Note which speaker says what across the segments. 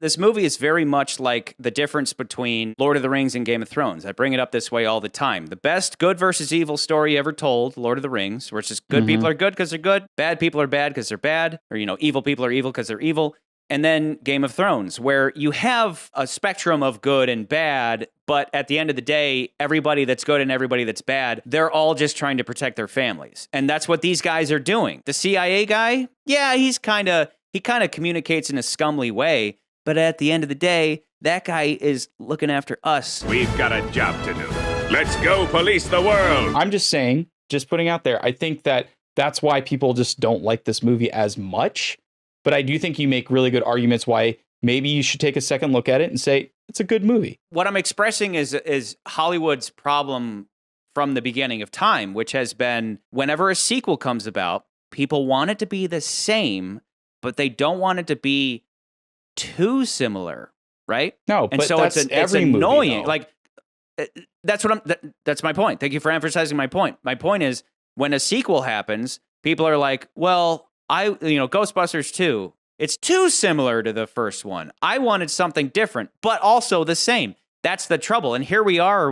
Speaker 1: This movie is very much like the difference between Lord of the Rings and Game of Thrones. I bring it up this way all the time. The best good versus evil story ever told, Lord of the Rings, where it's just good people are good because they're good, bad people are bad because they're bad, or, evil people are evil because they're evil. And then Game of Thrones, where you have a spectrum of good and bad, but at the end of the day, everybody that's good and everybody that's bad, they're all just trying to protect their families. And that's what these guys are doing. The CIA guy, yeah, he kind of communicates in a scumly way, but at the end of the day, that guy is looking after us.
Speaker 2: We've got a job to do. Let's go police the world.
Speaker 3: I'm just saying, just putting out there, I think that's why people just don't like this movie as much. But I do think you make really good arguments why maybe you should take a second look at it and say, it's a good movie.
Speaker 1: What I'm expressing is Hollywood's problem from the beginning of time, which has been whenever a sequel comes about, people want it to be the same, but they don't want it to be too similar, right?
Speaker 3: No,
Speaker 1: and
Speaker 3: but
Speaker 1: so
Speaker 3: that's
Speaker 1: it's annoying. Movie, that's my point. Thank you for emphasizing my point. My point is when a sequel happens, people are like, well, Ghostbusters 2, it's too similar to the first one. I wanted something different, but also the same. That's the trouble. And here we are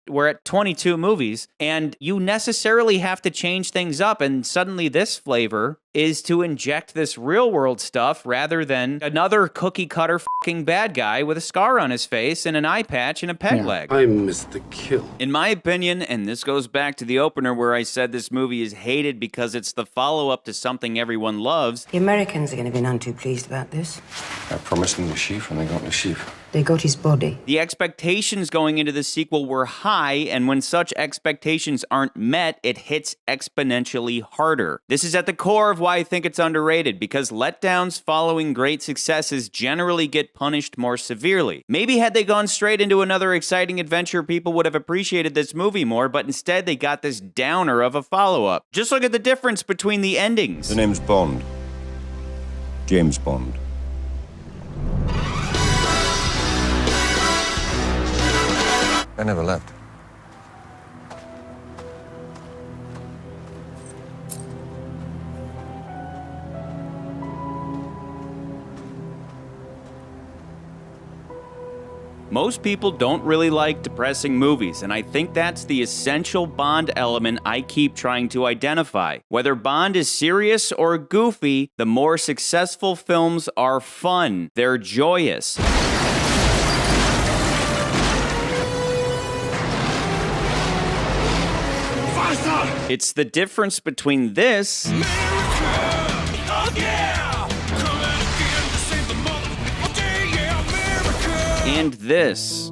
Speaker 1: we're at 22 movies, and you necessarily have to change things up. And suddenly this flavor is to inject this real world stuff rather than another cookie cutter fucking bad guy with a scar on his face and an eye patch and a peg leg.
Speaker 4: I missed the kill.
Speaker 1: In my opinion, and this goes back to the opener where I said this movie is hated because it's the follow-up to something everyone loves.
Speaker 5: The Americans are going to be none too pleased about this.
Speaker 4: I promised them the sheaf, and they got the sheaf.
Speaker 5: They got his body.
Speaker 1: The expectations going into the sequel were high, and when such expectations aren't met, it hits exponentially harder. This is at the core of why I think it's underrated, because letdowns following great successes generally get punished more severely. Maybe had they gone straight into another exciting adventure, people would have appreciated this movie more, but instead they got this downer of a follow-up. Just look at the difference between the endings.
Speaker 6: The name's Bond. James Bond.
Speaker 4: I never left.
Speaker 1: Most people don't really like depressing movies, and I think that's the essential Bond element I keep trying to identify. Whether Bond is serious or goofy, the more successful films are fun. They're joyous. It's the difference between this and this.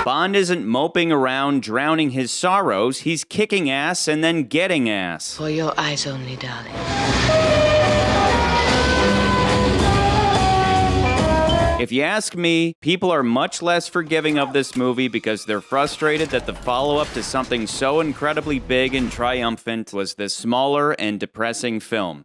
Speaker 1: Bond isn't moping around drowning his sorrows, he's kicking ass and then getting ass.
Speaker 7: For your eyes only, darling.
Speaker 1: If you ask me, people are much less forgiving of this movie because they're frustrated that the follow-up to something so incredibly big and triumphant was this smaller and depressing film.